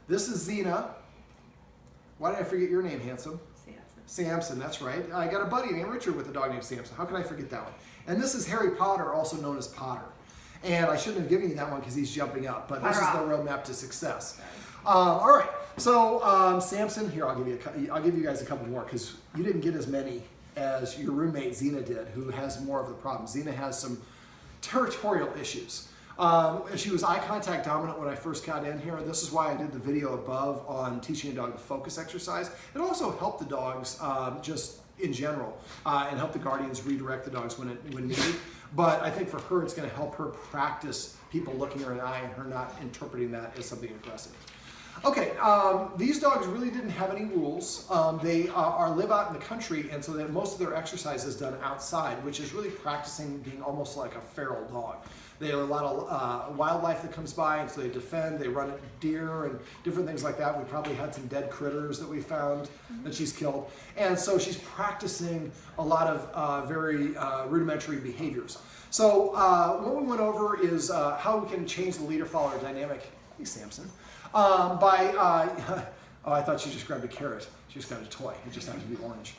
This is Xena. Why did I forget your name, handsome? Samson. Samson, that's right. I got a buddy named Richard with a dog named Samson. How can I forget that one? And this is Harry Potter, also known as Potter. And I shouldn't have given you that one because he's jumping up, but this is the roadmap to success. All right, so Samson, here, I'll give you guys a couple more because you didn't get as many as your roommate Xena did, who has more of the problem. Xena has some territorial issues. She was eye contact dominant when I first got in here. This is why I did the video above on teaching a dog the focus exercise. It also helped the dogs just in general and help the guardians redirect the dogs when needed. But I think for her, it's going to help her practice people looking her in the eye and her not interpreting that as something aggressive. Okay, these dogs really didn't have any rules. They live out in the country, and so most of their exercise is done outside, which is really practicing being almost like a feral dog. They have a lot of wildlife that comes by, and so they defend, they run at deer and different things like that. We probably had some dead critters that we found that she's killed. And so she's practicing a lot of very rudimentary behaviors. So what we went over is how we can change the leader-follower dynamic. Hey, Samson. Oh, I thought she just grabbed a carrot. She just grabbed a toy. It just happened to be orange.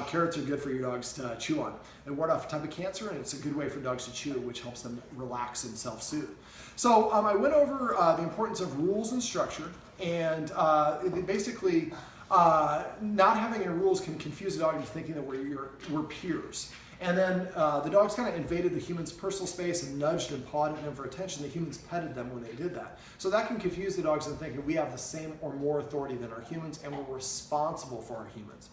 Carrots are good for your dogs to chew on. They ward off a type of cancer, and it's a good way for dogs to chew, which helps them relax and self-soothe. So I went over the importance of rules and structure, and basically not having any rules can confuse a dog into thinking that we're peers. And then the dogs kind of invaded the human's personal space and nudged and pawed at them for attention. The humans petted them when they did that. So that can confuse the dogs into thinking we have the same or more authority than our humans, and we're responsible for our humans.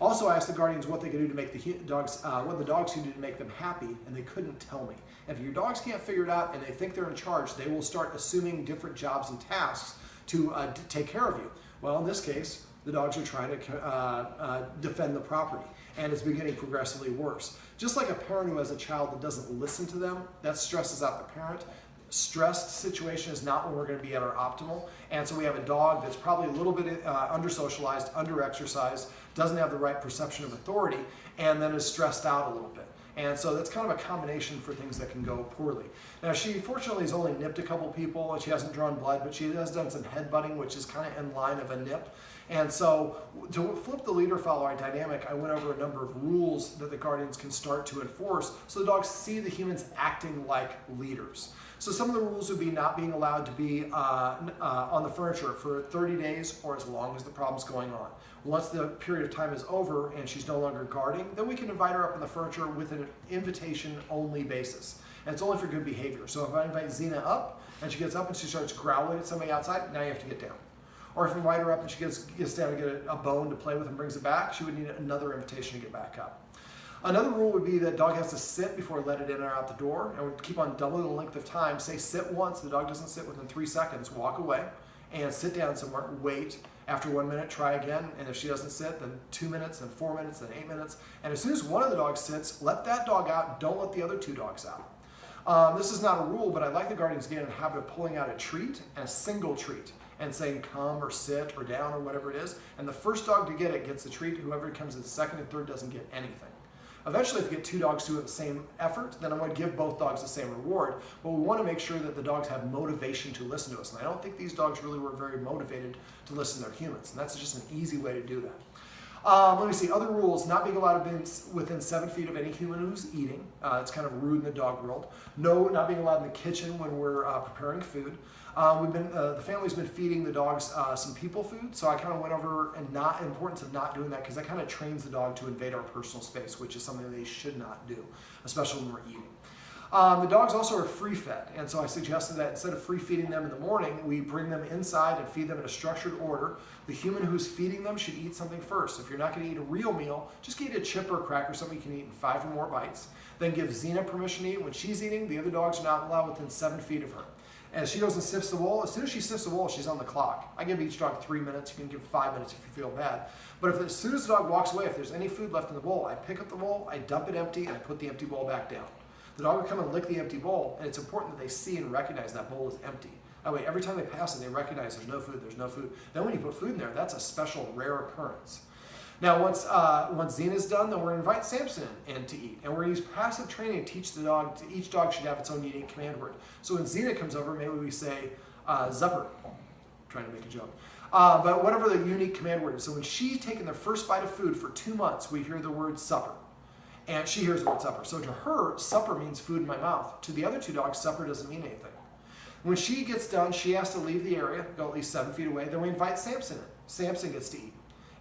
Also, I asked the guardians what they could do to make the dogs, what the dogs could do to make them happy, and they couldn't tell me. If your dogs can't figure it out and they think they're in charge, they will start assuming different jobs and tasks to take care of you. Well, in this case, the dogs are trying to defend the property, and it's getting progressively worse. Just like a parent who has a child that doesn't listen to them, that stresses out the parent. Stressed situation is not when we're going to be at our optimal, and so we have a dog that's probably a little bit under-socialized, under-exercised, doesn't have the right perception of authority, and then is stressed out a little bit. And so that's kind of a combination for things that can go poorly. Now, she fortunately has only nipped a couple people, and she hasn't drawn blood, but she has done some headbutting, which is kind of in line of a nip. And so to flip the leader-follower dynamic, I went over a number of rules that the guardians can start to enforce so the dogs see the humans acting like leaders. So some of the rules would be not being allowed to be on the furniture for 30 days or as long as the problem's going on. Once the period of time is over and she's no longer guarding, then we can invite her up on the furniture with an invitation-only basis. And it's only for good behavior. So if I invite Xena up and she gets up and she starts growling at somebody outside, now you have to get down. Or if I invite her up and she gets down to get a bone to play with and brings it back, she would need another invitation to get back up. Another rule would be that dog has to sit before let it in or out the door, and we'd keep on doubling the length of time. Say sit once, the dog doesn't sit within 3 seconds, walk away and sit down somewhere, wait. After 1 minute, try again, and if she doesn't sit, then 2 minutes, then 4 minutes, then 8 minutes. And as soon as one of the dogs sits, let that dog out, don't let the other 2 dogs out. This is not a rule, but I'd like the guardians to get in the habit of pulling out a treat and a single treat and saying come or sit or down or whatever it is. And the first dog to get it gets the treat. Whoever comes in second and third doesn't get anything. Eventually, if we get 2 dogs to do the same effort, then I'm going to give both dogs the same reward. But we want to make sure that the dogs have motivation to listen to us. And I don't think these dogs really were very motivated to listen to their humans. And that's just an easy way to do that. Let me see, other rules, not being allowed to be within 7 feet of any human who's eating. It's kind of rude in the dog world. No, not being allowed in the kitchen when we're preparing food. The family's been feeding the dogs some people food, so I kind of went over the importance of not doing that because that kind of trains the dog to invade our personal space, which is something they should not do, especially when we're eating. The dogs also are free fed, and so I suggested that instead of free feeding them in the morning, we bring them inside and feed them in a structured order. The human who's feeding them should eat something first. If you're not going to eat a real meal, just eat a chip or a cracker, something you can eat in 5 or more bites. Then give Xena permission to eat. When she's eating, the other dogs are not allowed within 7 feet of her. As she goes and sifts the bowl, as soon as she sifts the bowl, she's on the clock. I give each dog 3 minutes. You can give 5 minutes if you feel bad. But as soon as the dog walks away, if there's any food left in the bowl, I pick up the bowl, I dump it empty, and I put the empty bowl back down. The dog will come and lick the empty bowl, and it's important that they see and recognize that bowl is empty. That way, every time they pass it, they recognize there's no food, there's no food. Then when you put food in there, that's a special, rare occurrence. Now, once Xena's done, then we're going to invite Samson in to eat. And we're going to use passive training to teach the dog, each dog should have its own unique command word. So when Xena comes over, maybe we say, Zupper. trying to make a joke. But whatever the unique command word is. So when she's taken their first bite of food for 2 months, we hear the word supper. And she hears the word supper. So to her, supper means food in my mouth. To the other 2 dogs, supper doesn't mean anything. When she gets done, she has to leave the area, go at least 7 feet away. Then we invite Samson in. Samson gets to eat.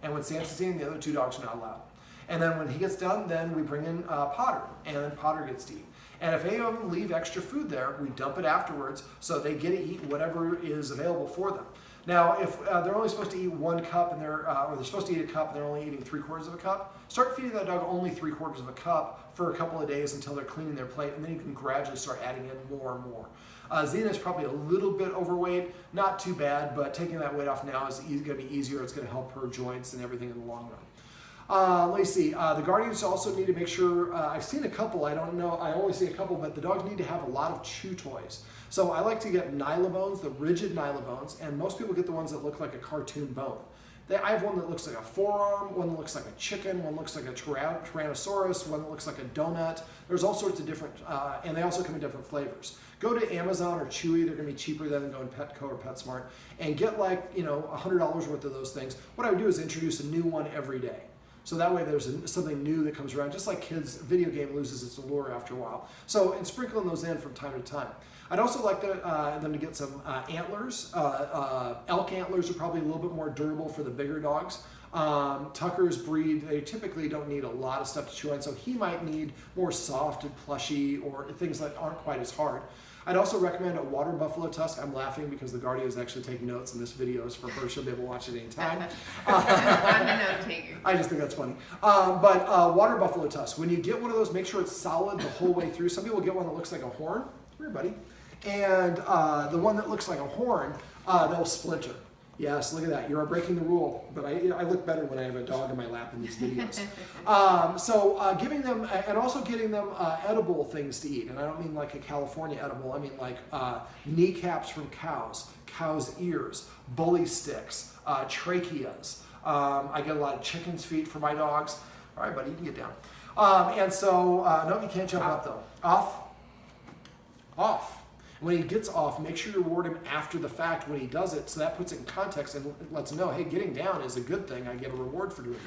And when Samson's eating, the other 2 dogs are not allowed. And then when he gets done, then we bring in Potter. And then Potter gets to eat. And if any of them leave extra food there, we dump it afterwards so they get to eat whatever is available for them. Now, if they're only supposed to eat 1 cup and or they're supposed to eat a cup and they're only eating 3/4 of a cup, start feeding that dog only 3/4 of a cup for a couple of days until they're cleaning their plate, and then you can gradually start adding in more and more. Xena is probably a little bit overweight, not too bad, but taking that weight off now is going to be easier. It's going to help her joints and everything in the long run. Let me see. The guardians also need to make sure, I've seen a couple, I don't know, I only see a couple, but the dogs need to have a lot of chew toys. So I like to get nylabones, the rigid nylabones, and most people get the ones that look like a cartoon bone. I have one that looks like a forearm, one that looks like a chicken, one looks like a Tyrannosaurus, one that looks like a donut. There's all sorts of different, and they also come in different flavors. Go to Amazon or Chewy, they're gonna be cheaper than going Petco or PetSmart, and get like, $100 worth of those things. What I would do is introduce a new one every day. So that way there's something new that comes around, just like kids, video game loses its allure after a while. So, and sprinkling those in from time to time. I'd also like them to get some antlers. Elk antlers are probably a little bit more durable for the bigger dogs. Tucker's breed, they typically don't need a lot of stuff to chew on, so he might need more soft and plushy or things that aren't quite as hard. I'd also recommend a water buffalo tusk. I'm laughing because the Guardian is actually taking notes, and this video is for her. She'll be able to watch it anytime. I'm a note taker. I just think that's funny. But water buffalo tusk, when you get one of those, make sure it's solid the whole way through. Some people get one that looks like a horn. Come here, buddy. And the one that looks like a horn, they'll splinter. Yes, look at that. You are breaking the rule, but I look better when I have a dog in my lap in these videos. Giving them, and also getting them edible things to eat. And I don't mean like a California edible. I mean like kneecaps from cows, cow's ears, bully sticks, tracheas. I get a lot of chicken's feet for my dogs. All right, buddy, you can get down. No, you can't jump up though. Off. When he gets off, make sure you reward him after the fact when he does it, so that puts it in context and lets him know, hey, getting down is a good thing. I get a reward for doing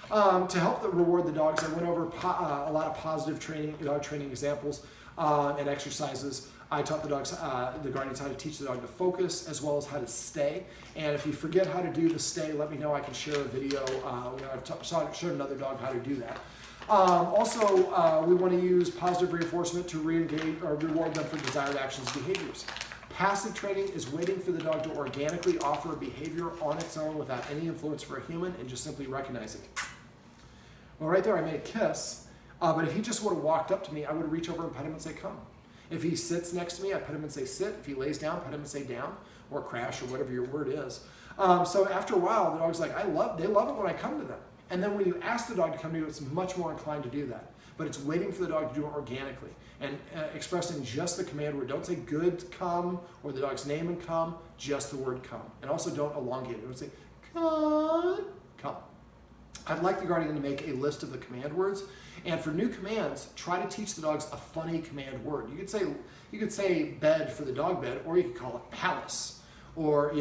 that. To help reward the dogs, I went over a lot of positive training, dog training examples and exercises. I taught the dogs, the guardians, how to teach the dog to focus as well as how to stay. And if you forget how to do the stay, let me know. I can share a video where I've showed another dog how to do that. We want to use positive reinforcement to re-engage or reward them for desired actions and behaviors. Passive training is waiting for the dog to organically offer a behavior on its own without any influence for a human and just simply recognizing it. Well, right there I made a kiss, but if he just would have walked up to me, I would reach over and pet him and say, come. If he sits next to me, I pet him and say, sit. If he lays down, pet him and say, down, or crash, or whatever your word is. So after a while, the dog's like, they love it when I come to them. And then when you ask the dog to come to you, it's much more inclined to do that. But it's waiting for the dog to do it organically and expressing just the command word. Don't say good, come, or the dog's name and come, just the word come. And also don't elongate it. Don't say come. I'd like the guardian to make a list of the command words. And for new commands, try to teach the dogs a funny command word. You could say bed for the dog bed, or you could call it palace, or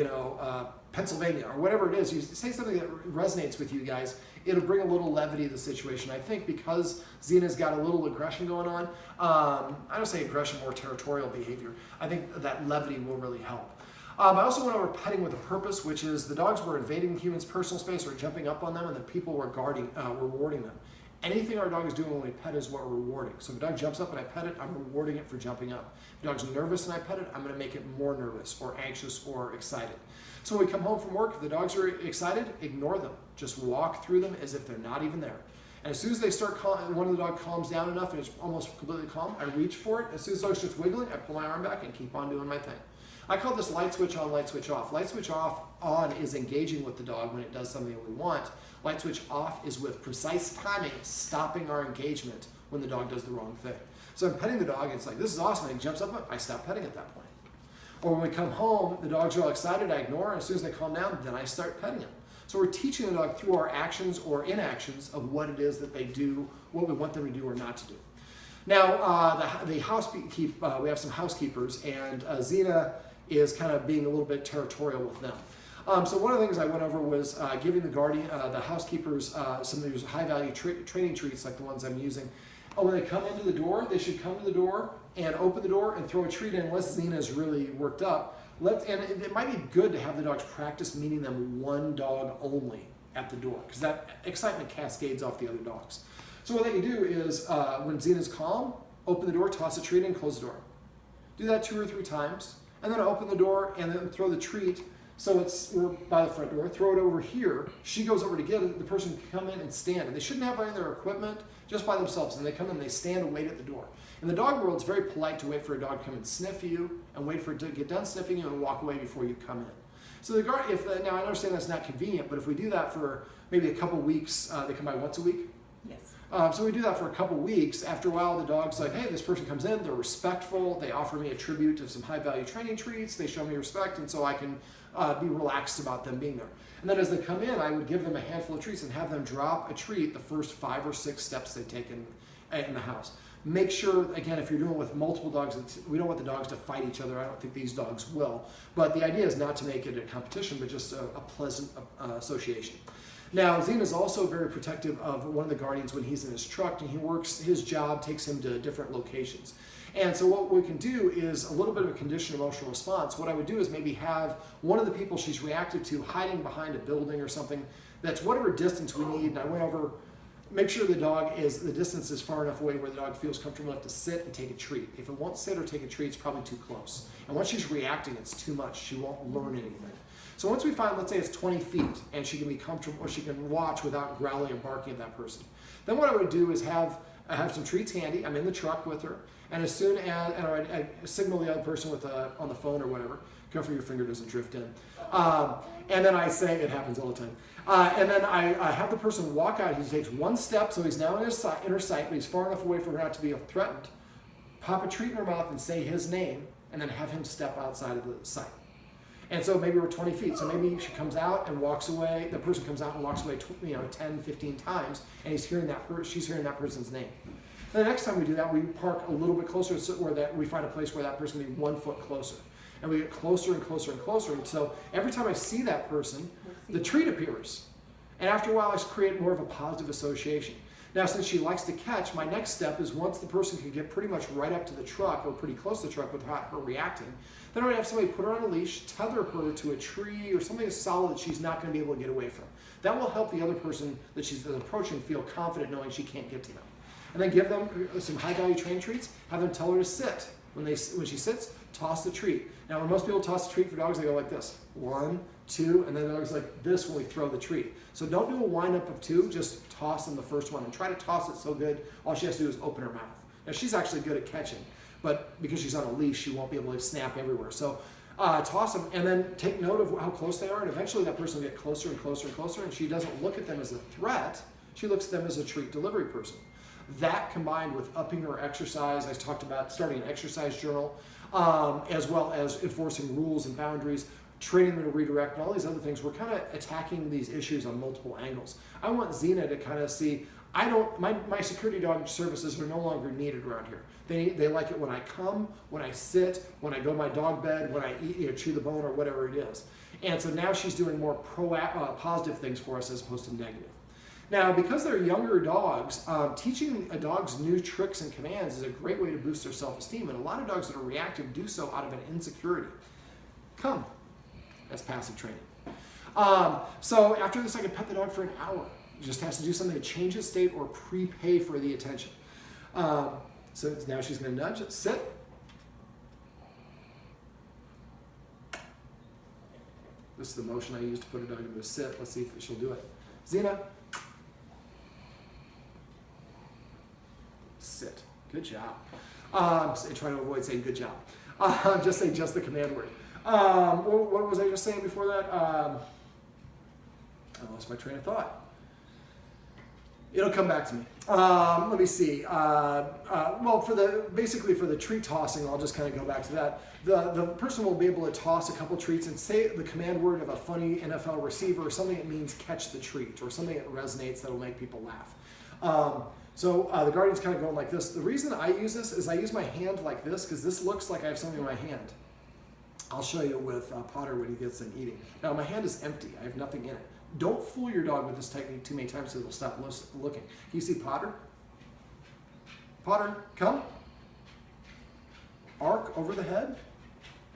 Pennsylvania, or whatever it is. You say something that resonates with you guys. It'll bring a little levity to the situation. I think because Xena's got a little aggression going on, I don't say aggression, more territorial behavior. I think that levity will really help. I also went over petting with a purpose, which is the dogs were invading the human's personal space or jumping up on them, and the people were rewarding them. Anything our dog is doing when we pet is what we're rewarding. So if a dog jumps up and I pet it, I'm rewarding it for jumping up. If a dog's nervous and I pet it, I'm going to make it more nervous or anxious or excited. So when we come home from work, if the dogs are excited, ignore them. Just walk through them as if they're not even there. And as soon as they start one of the dog calms down enough and it's almost completely calm, I reach for it. As soon as the dog starts wiggling, I pull my arm back and keep on doing my thing. I call this light switch on, light switch off. Light switch off on is engaging with the dog when it does something that we want. Light switch off is with precise timing, stopping our engagement when the dog does the wrong thing. So I'm petting the dog, and it's like, this is awesome, and he jumps up, I stop petting at that point. Or when we come home, the dogs are all excited, I ignore, and as soon as they calm down, then I start petting them. So we're teaching the dog through our actions or inactions of what it is that they do, what we want them to do or not to do. Now, we have some housekeepers, and Xena is kind of being a little bit territorial with them. So one of the things I went over was giving the guardian, the housekeepers, some of these high-value training treats like the ones I'm using. When they come into the door, they should come to the door and open the door and throw a treat in unless Xena is really worked up. And it might be good to have the dogs practice meeting them one dog only at the door, because that excitement cascades off the other dogs. So what they can do is, when Xena's calm, open the door, toss a treat in, close the door. Do that 2 or 3 times, and then open the door and then throw the treat. So we're by the front door, throw it over here. She goes over to get it, the person can come in and stand. And they shouldn't have any of their equipment, just by themselves. And they come in, they stand and wait at the door. In the dog world, it's very polite to wait for a dog to come and sniff you, and wait for it to get done sniffing you and walk away before you come in. So now I understand that's not convenient, but if we do that for maybe a couple weeks, they come by once a week? Yes. So we do that for a couple weeks. After a while, the dog's like, hey, this person comes in, they're respectful, they offer me a tribute of some high-value training treats, they show me respect, and so I can be relaxed about them being there. And then as they come in, I would give them a handful of treats and have them drop a treat the first 5 or 6 steps they take in the house. Make sure, again, if you're doing it with multiple dogs, we don't want the dogs to fight each other. I don't think these dogs will. But the idea is not to make it a competition, but just a pleasant association. Now, Xena's also very protective of one of the guardians when he's in his truck, and his job takes him to different locations. And so what we can do is a little bit of a conditioned emotional response. What I would do is maybe have one of the people she's reacted to hiding behind a building or something that's whatever distance we need. And I went over, make sure the distance is far enough away where the dog feels comfortable enough to sit and take a treat. If it won't sit or take a treat, it's probably too close. And once she's reacting, it's too much. She won't learn anything. So once we find, let's say it's 20 feet, and she can be comfortable, or she can watch without growling or barking at that person, then what I would do is have some treats handy. I'm in the truck with her, and as soon as, and I signal the other person on the phone or whatever, careful your finger doesn't drift in, and then I say, it happens all the time, and then I have the person walk out. He takes one step, so he's now in his inner sight, but he's far enough away for her not to be threatened. Pop a treat in her mouth and say his name, and then have him step outside of the sight. And so maybe we're 20 feet. So maybe she comes out and walks away. The person comes out and walks away 10, 15 times, and she's hearing that person's name. And the next time we do that, we park a little bit closer so we find a place where that person can be 1 foot closer. And we get closer and closer and closer. And so every time I see that person, the treat appears. And after a while, I create more of a positive association. Now, since she likes to catch, my next step is once the person can get pretty much right up to the truck or pretty close to the truck without her reacting, then I would have somebody put her on a leash, tether her to a tree or something solid that she's not going to be able to get away from. That will help the other person that she's approaching feel confident knowing she can't get to them. And then give them some high-value train treats, have them tell her to sit. When she sits, toss the treat. Now, when most people toss a treat for dogs, they go like this. 1, 2, and then the dog's like this when we throw the treat. So don't do a wind-up of 2, just toss them the first one and try to toss it so good, all she has to do is open her mouth. Now, she's actually good at catching, but because she's on a leash, she won't be able to snap everywhere. So toss them and then take note of how close they are, and eventually that person will get closer and closer and closer, and she doesn't look at them as a threat, she looks at them as a treat delivery person. That combined with upping her exercise, I talked about starting an exercise journal, as well as enforcing rules and boundaries, training them to redirect, and all these other things. We're kind of attacking these issues on multiple angles. I want Xena to kind of see, my security dog services are no longer needed around here. They like it when I come, when I sit, when I go to my dog bed, when I eat, chew the bone or whatever it is. And so now she's doing more positive things for us as opposed to negative. Now, because they're younger dogs, teaching a dog's new tricks and commands is a great way to boost their self-esteem. And a lot of dogs that are reactive do so out of an insecurity. Come. That's passive training. So after this, I can pet the dog for an hour. It just has to do something to change its state or prepay for the attention. So now she's going to nudge. Sit. This is the motion I use to put a dog into a sit. Let's see if she'll do it. Xena. Sit. Good job. Try to avoid saying good job. Just say just the command word. What was I just saying before that? I lost my train of thought. It'll come back to me. Let me see. Well, basically for the treat tossing, I'll just kind of go back to that. The person will be able to toss a couple treats and say the command word of a funny NFL receiver or something that means catch the treat or something that resonates that will make people laugh. So the guardian's kind of going like this. The reason I use this is I use my hand like this because this looks like I have something in my hand. I'll show you with Potter when he gets in eating. Now my hand is empty. I have nothing in it. Don't fool your dog with this technique too many times so they'll stop looking. Can you see Potter? Potter, come. Arc over the head.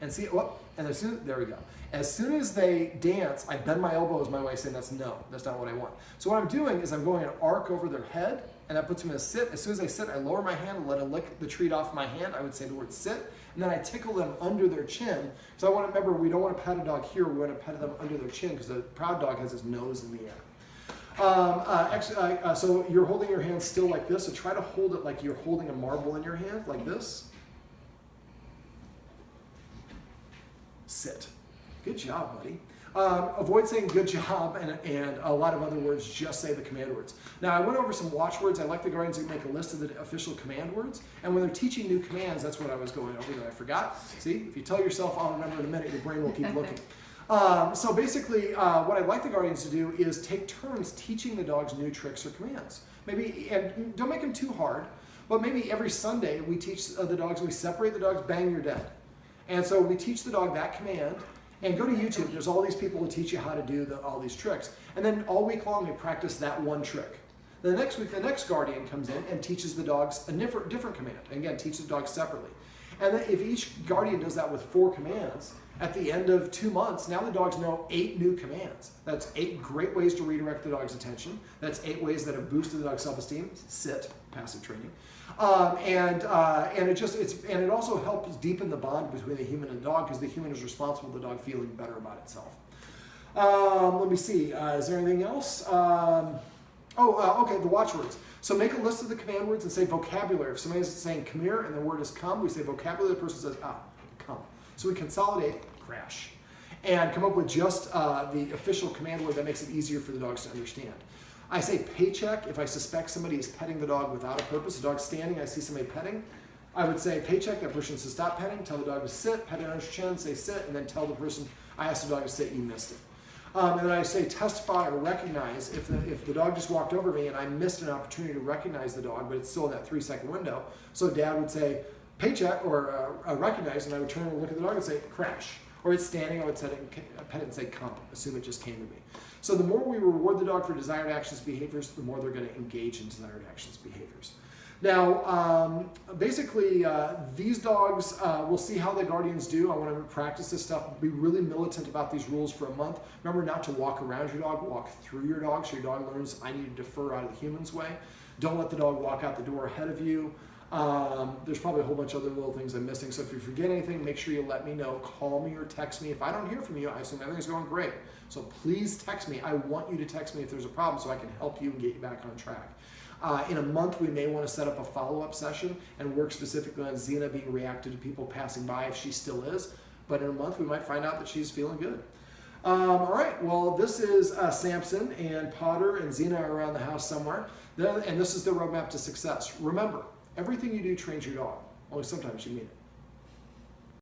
And see, whoop, and as soon, there we go. As soon as they dance, I bend my elbows my way saying that's no, that's not what I want. So what I'm doing is I'm going an arc over their head, and that puts them in a sit. As soon as they sit, I lower my hand and let them lick the treat off my hand. I would say the word sit, and then I tickle them under their chin. So I want to remember, we don't want to pet a dog here, we want to pet them under their chin because the proud dog has his nose in the air. So you're holding your hand still like this, so try to hold it like you're holding a marble in your hand, like this. Sit. Good job, buddy. Avoid saying good job and a lot of other words, just say the command words. Now, I went over some watchwords. I like the guardians to make a list of the official command words. And when they're teaching new commands, that's what I was going over that I forgot. See, if you tell yourself, I'll remember in a minute, your brain will keep looking. So basically, what I'd like the guardians to do is take turns teaching the dogs new tricks or commands. Maybe, and don't make them too hard, but maybe every Sunday we teach the dogs, we separate the dogs, bang, you're dead. And so we teach the dog that command, and go to YouTube. There's all these people who teach you how to do all these tricks. And then all week long we practice that one trick. The next week, the next guardian comes in and teaches the dogs a different command. And again, teach the dogs separately. And then if each guardian does that with 4 commands, at the end of 2 months, now the dogs know 8 new commands. That's 8 great ways to redirect the dog's attention. That's 8 ways that have boosted the dog's self-esteem. Sit, passive training. And it also helps deepen the bond between the human and the dog because the human is responsible for the dog feeling better about itself. Let me see. Is there anything else? Okay, the watchwords. So make a list of the command words and say vocabulary. If somebody is saying come here and the word is come, we say vocabulary. The person says come. So we consolidate crash and come up with just the official command word that makes it easier for the dogs to understand. I say paycheck if I suspect somebody is petting the dog without a purpose. The dog's standing, I see somebody petting. I would say paycheck, that person says stop petting, tell the dog to sit, pet it on his chin, say sit, and then tell the person, I asked the dog to sit, you missed it. And then I say testify or recognize if the dog just walked over me and I missed an opportunity to recognize the dog, but it's still in that 3-second window. So dad would say paycheck or recognize, and I would turn and look at the dog and say crash. Or it's standing, I would pet it and say come, assume it just came to me. So the more we reward the dog for desired actions, behaviors, the more they're going to engage in desired actions, behaviors. Now, basically, these dogs, we'll see how the guardians do. I want to practice this stuff, be really militant about these rules for a month. Remember not to walk around your dog, walk through your dog, so your dog learns I need to defer out of the human's way. Don't let the dog walk out the door ahead of you. There's probably a whole bunch of other little things I'm missing, so if you forget anything, make sure you let me know. Call me or text me. If I don't hear from you, I assume everything's going great. So please text me. I want you to text me if there's a problem so I can help you and get you back on track. In a month, we may want to set up a follow-up session and work specifically on Xena being reactive to people passing by if she still is. But in a month, we might find out that she's feeling good. All right, well, this is Samson, and Potter and Xena are around the house somewhere. And this is the roadmap to success. Remember, everything you do trains your dog. Only sometimes you mean it.